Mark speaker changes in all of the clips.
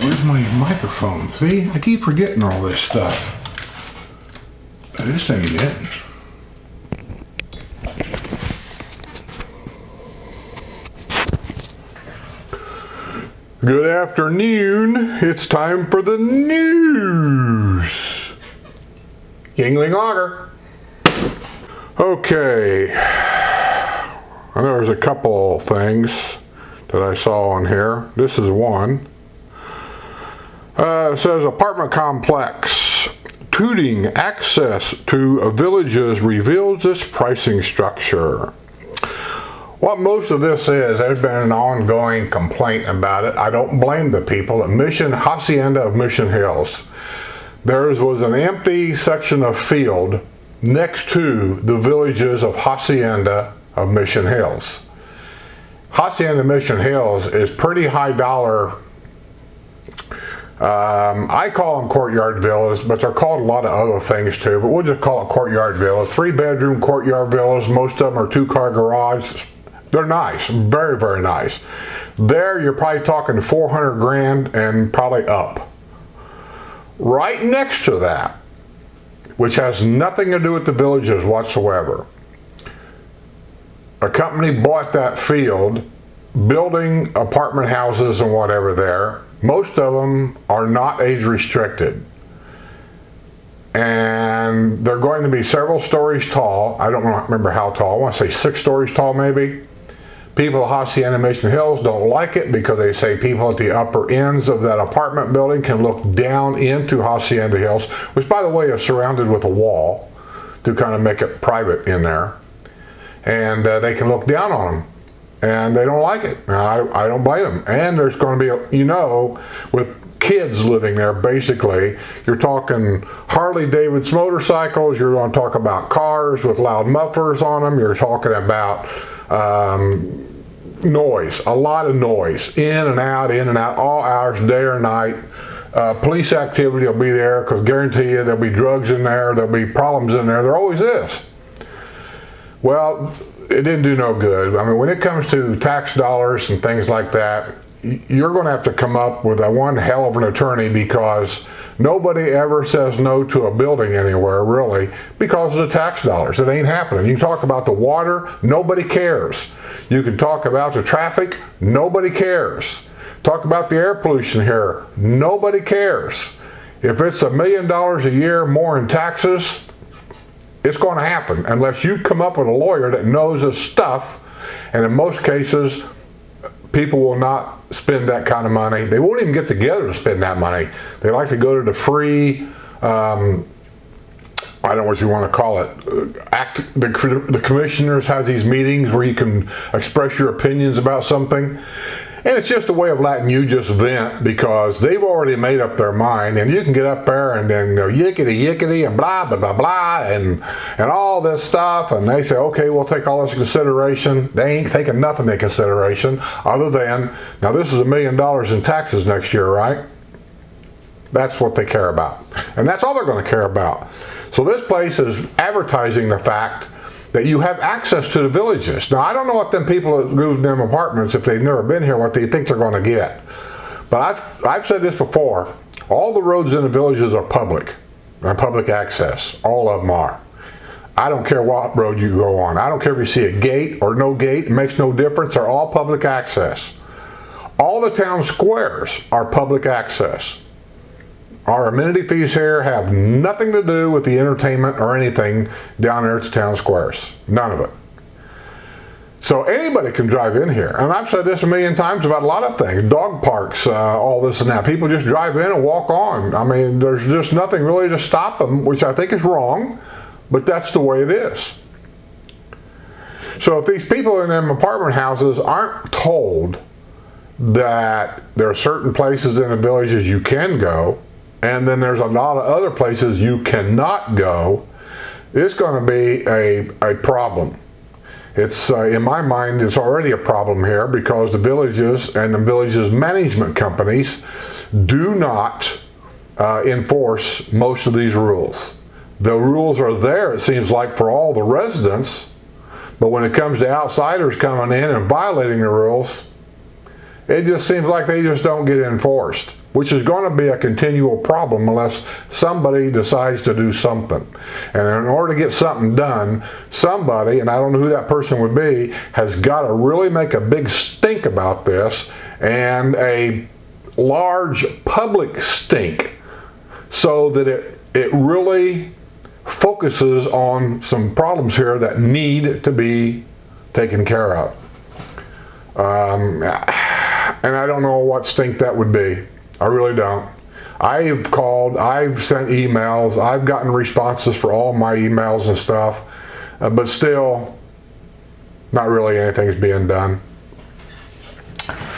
Speaker 1: Where's my microphone? See, I keep forgetting all this stuff. This ain't it. Good afternoon. It's time for the news. Yingling Lager. Okay. I know there's a couple things that I saw on here. This is one. It says apartment complex. Tooting access to villages reveals its pricing structure. What most of this is, there's been an ongoing complaint about it. I don't blame the people. At Hacienda of Mission Hills, there was an empty section of field next to the villages of Hacienda of Mission Hills. Hacienda Mission Hills is pretty high dollar. I call them courtyard villas, but they're called a lot of other things too, but we'll just call it courtyard villas. 3-bedroom courtyard villas. Most of them are 2-car garage. They're nice, very, very nice. There, you're probably talking 400 grand and probably up. Right next to that, which has nothing to do with the villages whatsoever, a company bought that field, building apartment houses and whatever there. Most of them are not age restricted. And they're going to be several stories tall. I don't remember how tall. I want to say 6 stories tall maybe. People at Hacienda Mission Hills don't like it because they say people at the upper ends of that apartment building can look down into Hacienda Hills, which by the way is surrounded with a wall to kind of make it private in there. And they can look down on them. And they don't like it. I don't blame them. And there's going to be, with kids living there, basically, you're talking Harley Davidson motorcycles, you're going to talk about cars with loud mufflers on them, you're talking about noise, a lot of noise, in and out, all hours, day or night. Police activity will be there because guarantee you there'll be drugs in there, there'll be problems in there, there always is. Well, it didn't do no good. I mean, when it comes to tax dollars and things like that, you're going to have to come up with one hell of an attorney because nobody ever says no to a building anywhere, really, because of the tax dollars. It ain't happening. You can talk about the water, nobody cares. You can talk about the traffic, nobody cares. Talk about the air pollution here, nobody cares. If it's $1 million a year more in taxes, it's going to happen unless you come up with a lawyer that knows his stuff, and in most cases, people will not spend that kind of money. They won't even get together to spend that money. They like to go to the free, I don't know what you want to call it, the commissioners have these meetings where you can express your opinions about something. And it's just a way of letting you just vent because they've already made up their mind, and you can get up there and then go yickety and blah, blah, blah, blah, and all this stuff, and they say, okay, we'll take all this into consideration. They ain't taking nothing into consideration other than, now this is $1 million in taxes next year, right? That's what they care about. And that's all they're going to care about. So this place is advertising the fact that you have access to the villages. Now, I don't know what them people that moved them apartments, if they've never been here, what they think they're going to get. But I've said this before. All the roads in the villages are public access. All of them are. I don't care what road you go on. I don't care if you see a gate or no gate. It makes no difference. They're all public access. All the town squares are public access. Our amenity fees here have nothing to do with the entertainment or anything down there at the town squares. None of it. So anybody can drive in here. And I've said this a million times about a lot of things. Dog parks, all this and that. People just drive in and walk on. I mean, there's just nothing really to stop them, which I think is wrong, but that's the way it is. So if these people in them apartment houses aren't told that there are certain places in the villages you can go, and then there's a lot of other places you cannot go, it's going to be a problem. It's, in my mind, it's already a problem here because the villages and the villages management companies do not enforce most of these rules. The rules are there, it seems like, for all the residents, but when it comes to outsiders coming in and violating the rules, It just seems like they just don't get enforced, which is going to be a continual problem unless somebody decides to do something. And in order to get something done, somebody, and I don't know who that person would be, has got to really make a big stink about this, and a large public stink, so that it really focuses on some problems here that need to be taken care of. And I don't know what stink that would be. I really don't. I've called, I've sent emails, I've gotten responses for all my emails and stuff, but still, not really anything's being done.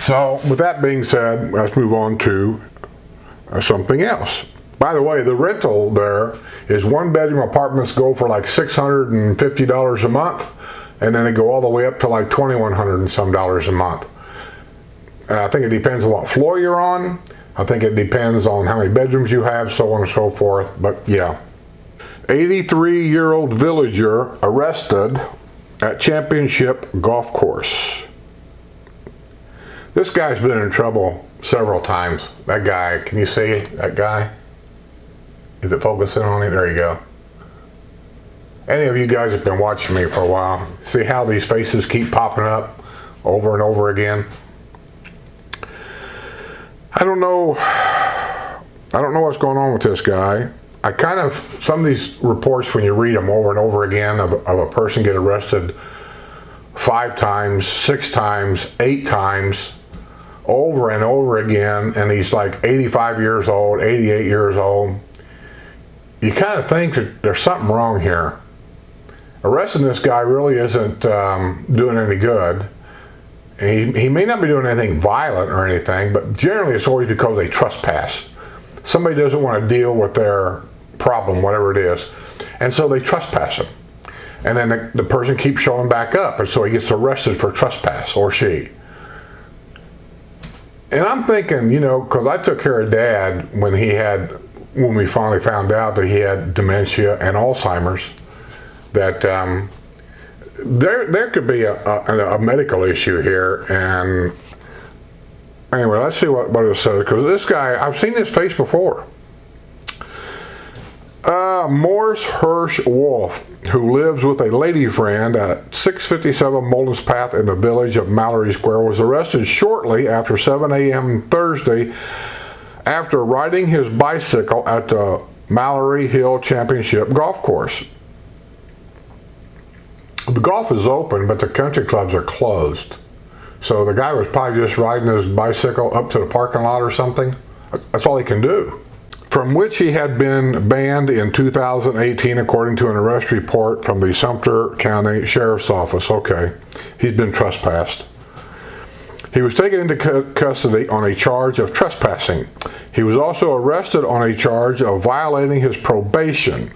Speaker 1: So, with that being said, let's move on to something else. By the way, the rental there is 1-bedroom apartments go for like $650 a month, and then they go all the way up to like $2,100 and some dollars a month. I think it depends on what floor you're on. I think it depends on how many bedrooms you have, so on and so forth. But yeah. 83-year-old villager arrested at Championship Golf Course. This guy's been in trouble several times. That guy, can you see that guy? Is it focusing on it? There you go. Any of you guys have been watching me for a while, see how these faces keep popping up over and over again? I don't know what's going on with this guy. Some of these reports, when you read them over and over again, of a person get arrested 5 times, 6 times, 8 times, over and over again, and he's like 85 years old, 88 years old, you kind of think that there's something wrong here. Arresting this guy really isn't doing any good. He may not be doing anything violent or anything, but generally it's always because they trespass. Somebody doesn't want to deal with their problem, whatever it is, and so they trespass him. And then the person keeps showing back up, and so he gets arrested for trespass, or she. And I'm thinking, because I took care of Dad when we finally found out that he had dementia and Alzheimer's, that there could be a medical issue here. And anyway, let's see what it says, because this guy, I've seen this face before. Morris Hirsch Wolf, who lives with a lady friend at 657 Mullins Path in the village of Mallory Square, was arrested shortly after 7 a.m. Thursday after riding his bicycle at the Mallory Hill Championship Golf Course. The golf is open, but the country clubs are closed. So the guy was probably just riding his bicycle up to the parking lot or something. That's all he can do. From which he had been banned in 2018, according to an arrest report from the Sumter County Sheriff's Office. Okay, he's been trespassed. He was taken into custody on a charge of trespassing. He was also arrested on a charge of violating his probation,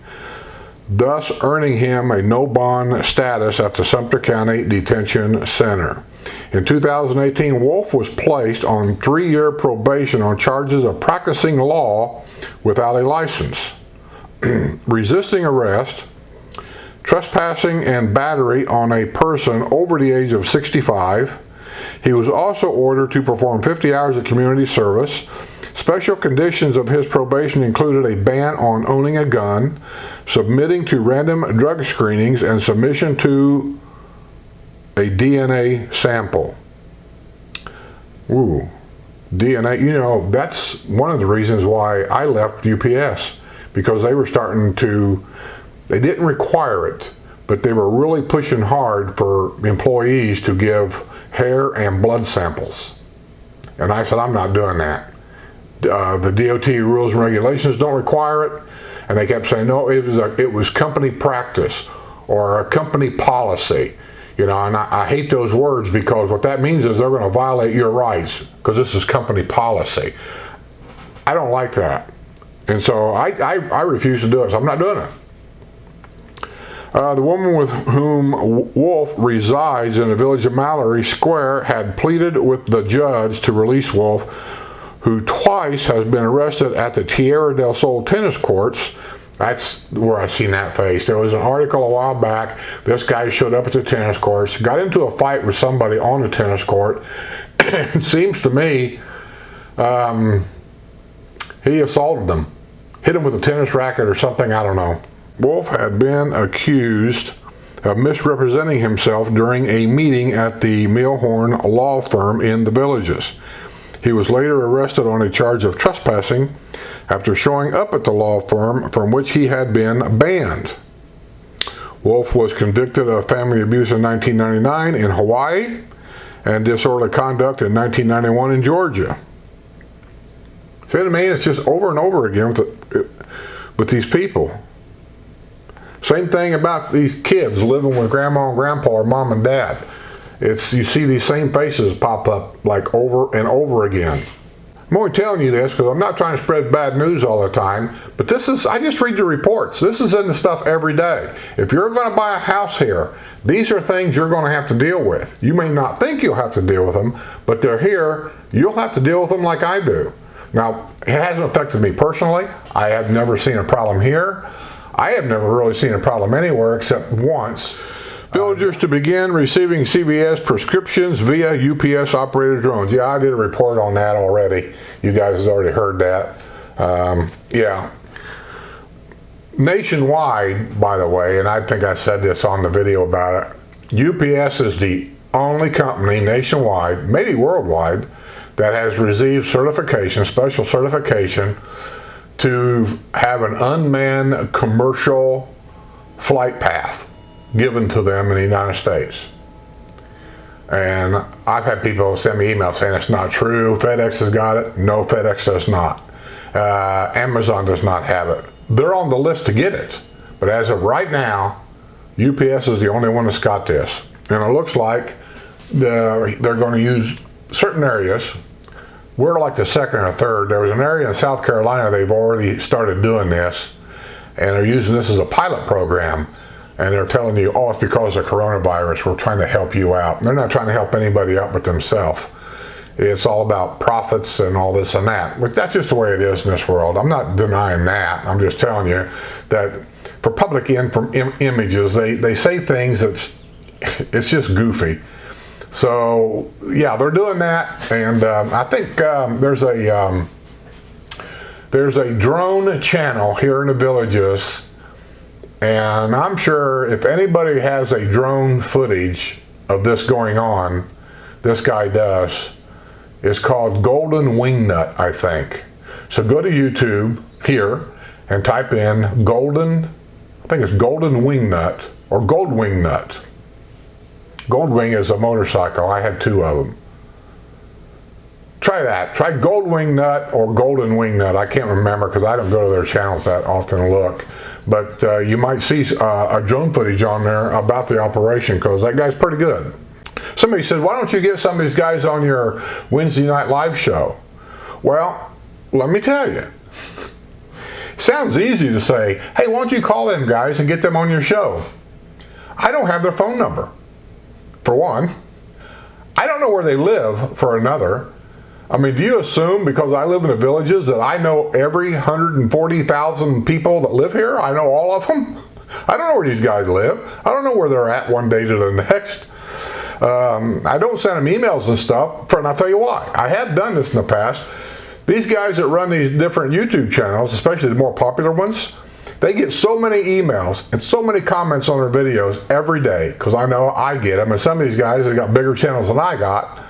Speaker 1: thus earning him a no-bond status at the Sumter County Detention Center. In 2018, Wolf was placed on 3-year probation on charges of practicing law without a license, resisting arrest, trespassing, and battery on a person over the age of 65. He was also ordered to perform 50 hours of community service. Special conditions of his probation included a ban on owning a gun, submitting to random drug screenings, and submission to a DNA sample. Ooh, DNA, that's one of the reasons why I left UPS, because they were they didn't require it, but they were really pushing hard for employees to give hair and blood samples. And I said, I'm not doing that. The DOT rules and regulations don't require it, and they kept saying, no, it was company practice or a company policy. And I hate those words, because what that means is they're going to violate your rights, because this is company policy. I don't like that. And so I refuse to do it, so I'm not doing it. The woman with whom Wolf resides in the village of Mallory Square had pleaded with the judge to release Wolf, who twice has been arrested at the Tierra del Sol tennis courts. That's where I seen that face. There was an article a while back. This guy showed up at the tennis courts, got into a fight with somebody on the tennis court, It seems to me he assaulted them, hit him with a tennis racket or something, I don't know. Wolf had been accused of misrepresenting himself during a meeting at the Milhorn law firm in the Villages. He was later arrested on a charge of trespassing after showing up at the law firm from which he had been banned. Wolf was convicted of family abuse in 1999 in Hawaii and disorderly conduct in 1991 in Georgia. See what I mean? It's just over and over again with these people. Same thing about these kids living with grandma and grandpa or mom and dad. You see these same faces pop up like over and over again. I'm only telling you this because I'm not trying to spread bad news all the time, but I just read the reports. This is in the stuff every day. If you're going to buy a house here, these are things you're going to have to deal with. You may not think you'll have to deal with them, but they're here. You'll have to deal with them like I do. Now, it hasn't affected me personally. I have never seen a problem here. I have never really seen a problem anywhere except once. Villagers to begin receiving CVS prescriptions via UPS operated drones. Yeah, I did a report on that already. You guys have already heard that. Yeah. Nationwide, by the way, and I think I said this on the video about it, UPS is the only company nationwide, maybe worldwide, that has received certification, special certification, to have an unmanned commercial flight path given to them in the United States. And I've had people send me emails saying it's not true. FedEx has got it. No, FedEx does not. Amazon does not have it. They're on the list to get it. But as of right now, UPS is the only one that's got this. And it looks like they're going to use certain areas. We're like the second or third. There was an area in South Carolina, they've already started doing this. And they're using this as a pilot program. And they're telling you, oh, it's because of coronavirus. We're trying to help you out. And they're not trying to help anybody out but themselves. It's all about profits and all this and that. But that's just the way it is in this world. I'm not denying that. I'm just telling you that for public images, they say things it's just goofy. So, yeah, they're doing that. And I think there's a drone channel here in the Villages. And I'm sure if anybody has a drone footage of this going on, this guy does. It's called Golden Wingnut, I think. So go to YouTube here and type in Golden Wingnut or Gold Wingnut. Gold Wing is a motorcycle. I had two of them. Try that. Try Gold Wingnut or Golden Wingnut. I can't remember because I don't go to their channels that often to look. But you might see a drone footage on there about the operation because that guy's pretty good. Somebody said, why don't you get some of these guys on your Wednesday night live show? Well, let me tell you. Sounds easy to say, hey, why don't you call them guys and get them on your show? I don't have their phone number, for one. I don't know where they live, for another. I mean, do you assume because I live in the Villages that I know every 140,000 people that live here? I know all of them? I don't know where these guys live. I don't know where they're at one day to the next. I don't send them emails and stuff, and I'll tell you why. I have done this in the past. These guys that run these different YouTube channels, especially the more popular ones, they get so many emails and so many comments on their videos every day, because I know I get them, and some of these guys have got bigger channels than I got.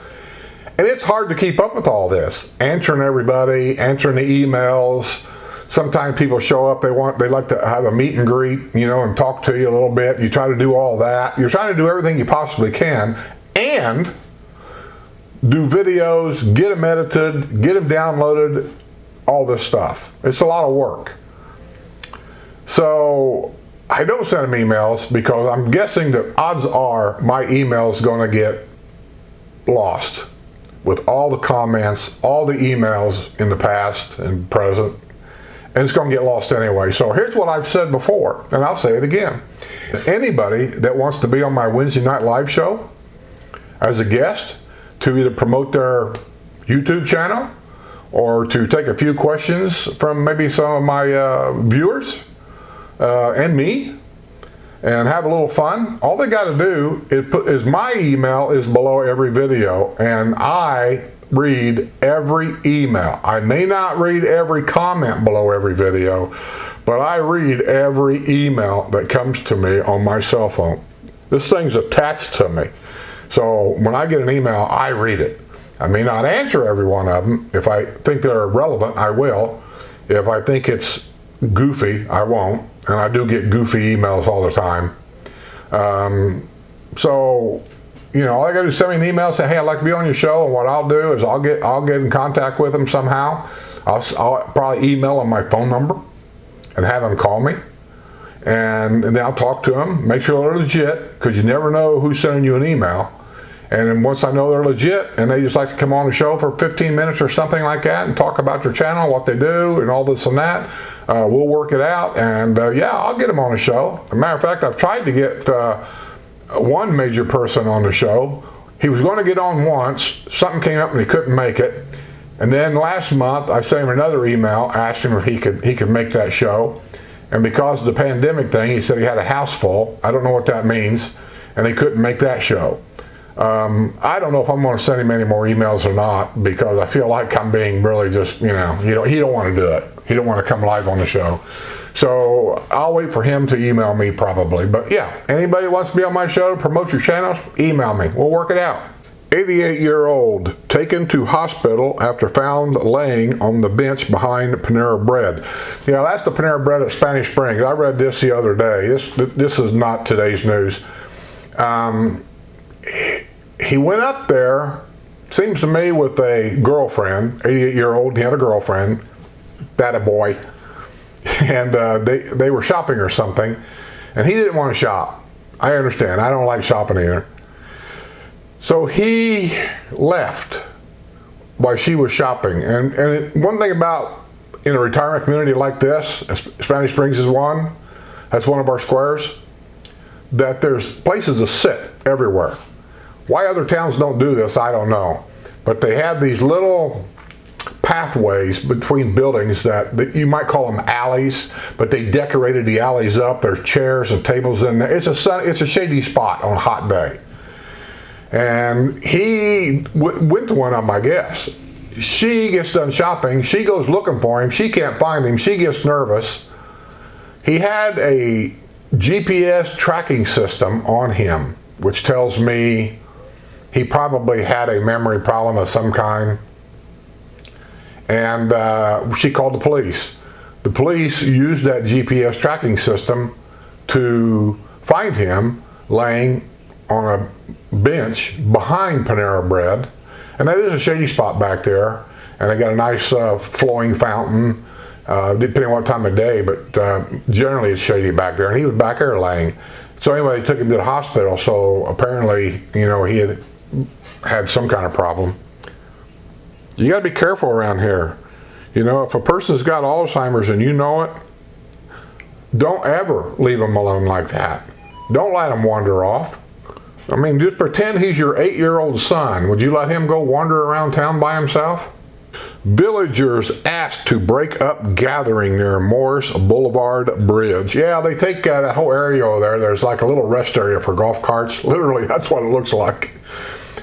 Speaker 1: And it's hard to keep up with all this. Answering everybody, answering the emails. Sometimes people show up, they like to have a meet and greet, and talk to you a little bit. You try to do all that. You're trying to do everything you possibly can and do videos, get them edited, get them downloaded, all this stuff. It's a lot of work. So I don't send them emails because I'm guessing that odds are my email is going to get lost with all the comments, all the emails in the past and present, and it's going to get lost anyway. So here's what I've said before, and I'll say it again. Anybody that wants to be on my Wednesday night live show as a guest to either promote their YouTube channel or to take a few questions from maybe some of my viewers and me, and have a little fun. All they got to do is my email is below every video, and I read every email. I may not read every comment below every video, but I read every email that comes to me on my cell phone. This thing's attached to me. So when I get an email, I read it. I may not answer every one of them. If I think they're relevant, I will. If I think it's goofy, I won't. And I do get goofy emails all the time. So, you know, all I gotta do is send me an email, say, hey, I'd like to be on your show, and what I'll do is I'll get in contact with them somehow. I'll probably email them my phone number and have them call me. And then I'll talk to them, make sure they're legit, because you never know who's sending you an email. And then once I know they're legit and they just like to come on the show for 15 minutes or something like that and talk about their channel, what they do, and all this and that, we'll work it out. And yeah, I'll get them on the show. As a matter of fact, I've tried to get one major person on the show. He was going to get on once. Something came up and he couldn't make it. And then last month, I sent him another email, asked him if he could make that show. And because of the pandemic thing, he said he had a house full. I don't know what that means. And he couldn't make that show. I don't know if I'm going to send him any more emails or not, because I feel like I'm being really just, you know, he don't want to do it. He don't want to come live on the show. So I'll wait for him to email me probably. But yeah, anybody who wants to be on my show, promote your channels, email me. We'll work it out. 88-year-old taken to hospital after found laying on the bench behind Panera Bread. You know, that's the Panera Bread at Spanish Springs. I read this the other day. This is not today's news. He went up there, seems to me, with a girlfriend, 88-year-old. He had a girlfriend, that a boy, and they were shopping or something, and he didn't want to shop. I understand. I don't like shopping either. So he left while she was shopping. And one thing about in a retirement community like this, Spanish Springs is one, that's one of our squares, that there's places to sit everywhere. Why other towns don't do this, I don't know. But they have these little pathways between buildings that you might call them alleys, but they decorated the alleys up. There's chairs and tables in there. It's a shady spot on a hot day. And he went to one of them, I guess. She gets done shopping. She goes looking for him. She can't find him. She gets nervous. He had a GPS tracking system on him, which tells me he probably had a memory problem of some kind. And she called the police. The police used that GPS tracking system to find him laying on a bench behind Panera Bread. And that is a shady spot back there. And they got a nice flowing fountain, depending on what time of day, but generally it's shady back there. And he was back there laying. So anyway, they took him to the hospital. So apparently, you know, he had some kind of problem. You got to be careful around here. You know, if a person's got Alzheimer's and you know it, don't ever leave them alone like that. Don't let them wander off. I mean, just pretend he's your 8-year-old son. Would you let him go wander around town by himself? Villagers asked to break up gathering near Morris Boulevard Bridge. Yeah, they take that whole area over there. There's like a little rest area for golf carts. Literally, that's what it looks like.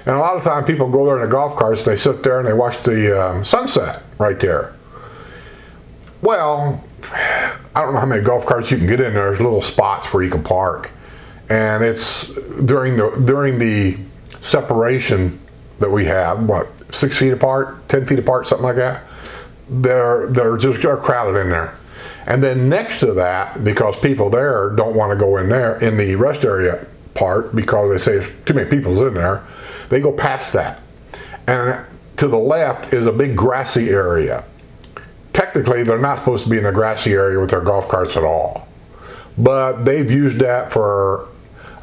Speaker 1: And a lot of times people go there in the golf carts, they sit there and they watch the sunset right there. Well, I don't know how many golf carts you can get in there. There's little spots where you can park. And it's during the separation that we have, what, 6 feet apart, 10 feet apart, something like that. They're crowded in there. And then next to that, because people there don't want to go in there in the rest area part because they say there's too many people's in there, they go past that. And to the left is a big grassy area. Technically, they're not supposed to be in a grassy area with their golf carts at all. But they've used that for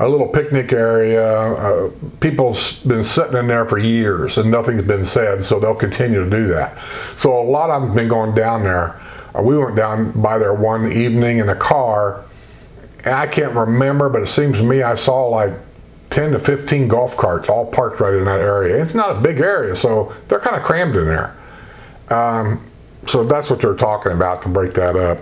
Speaker 1: a little picnic area. People's been sitting in there for years and nothing's been said, so they'll continue to do that. So a lot of them have been going down there. We went down by there one evening in a car, and I can't remember, but it seems to me I saw like 10 to 15 golf carts all parked right in that area. It's not a big area, so they're kind of crammed in there. So that's what they're talking about to break that up.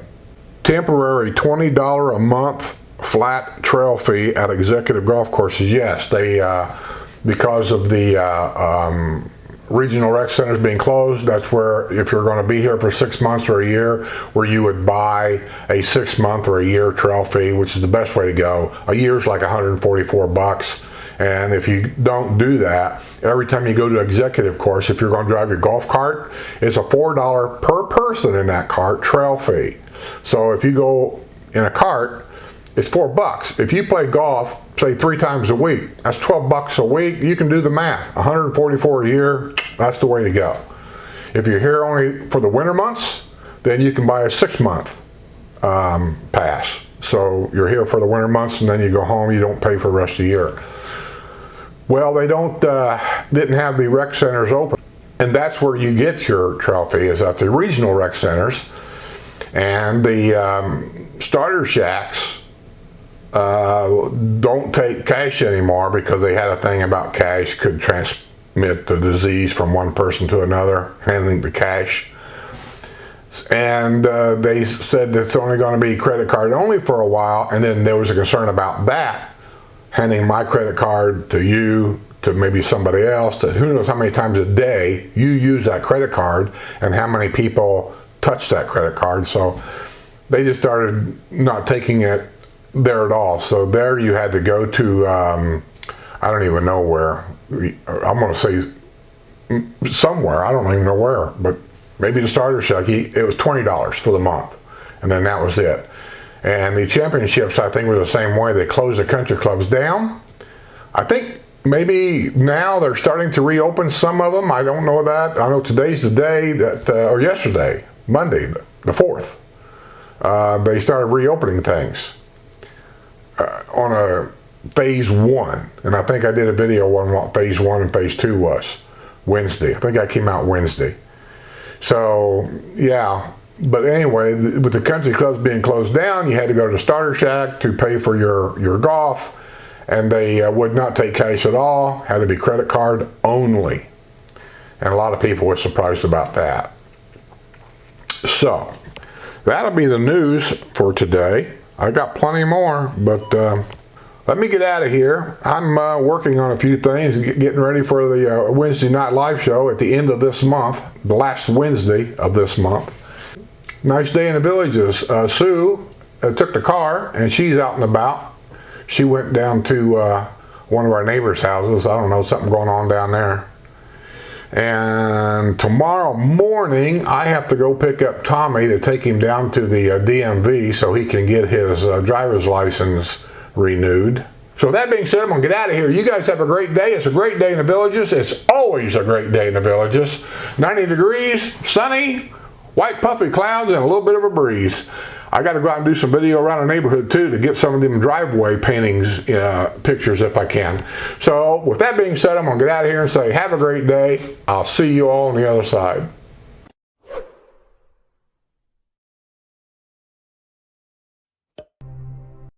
Speaker 1: Temporary $20 a month flat trail fee at executive golf courses? Yes, they because of the regional rec centers being closed, that's where, if you're going to be here for 6 months or a year, where you would buy a 6 month or a year trail fee, which is the best way to go. A year's like $144. And if you don't do that, every time you go to executive course, if you're going to drive your golf cart, it's a $4 per person in that cart trail fee. So if you go in a cart, it's $4. If you play golf, say 3 times a week, that's $12 a week. You can do the math. $144 a year, that's the way to go. If you're here only for the winter months, then you can buy a 6 month pass. So you're here for the winter months and then you go home, you don't pay for the rest of the year. Well, they didn't have the rec centers open. And that's where you get your trail fee, is at the regional rec centers. And the starter shacks don't take cash anymore, because they had a thing about cash could transmit the disease from one person to another, handling the cash. And they said it's only going to be credit card only for a while, and then there was a concern about that, handing my credit card to you, to maybe somebody else, to who knows how many times a day you use that credit card and how many people touch that credit card. So they just started not taking it there at all. So there you had to go to, I don't even know where, I'm going to say somewhere, I don't even know where, but maybe the starter shack, it was $20 for the month, and then that was it. And the championships, I think, were the same way. They closed the country clubs down. I think maybe now they're starting to reopen some of them. I don't know that. I know today's the day that, or yesterday, Monday, the 4th, they started reopening things on a phase 1. And I think I did a video on what phase 1 and phase 2 was Wednesday. I think I came out Wednesday. So, yeah. But anyway, with the country clubs being closed down, you had to go to the starter shack to pay for your golf, and they would not take cash at all. Had to be credit card only. And a lot of people were surprised about that. So, that'll be the news for today. I got plenty more, but let me get out of here. I'm working on a few things, getting ready for the Wednesday night live show at the end of this month, the last Wednesday of this month. Nice day in the villages. Sue took the car, and she's out and about. She went down to one of our neighbors' houses. I don't know, something going on down there. And tomorrow morning, I have to go pick up Tommy to take him down to the DMV so he can get his driver's license renewed. So with that being said, I'm going to get out of here. You guys have a great day. It's a great day in the villages. It's always a great day in the villages. 90 degrees, sunny, white puffy clouds, and a little bit of a breeze. I got to go out and do some video around the neighborhood too to get some of them driveway paintings, pictures if I can. So with that being said, I'm going to get out of here and say have a great day. I'll see you all on the other side.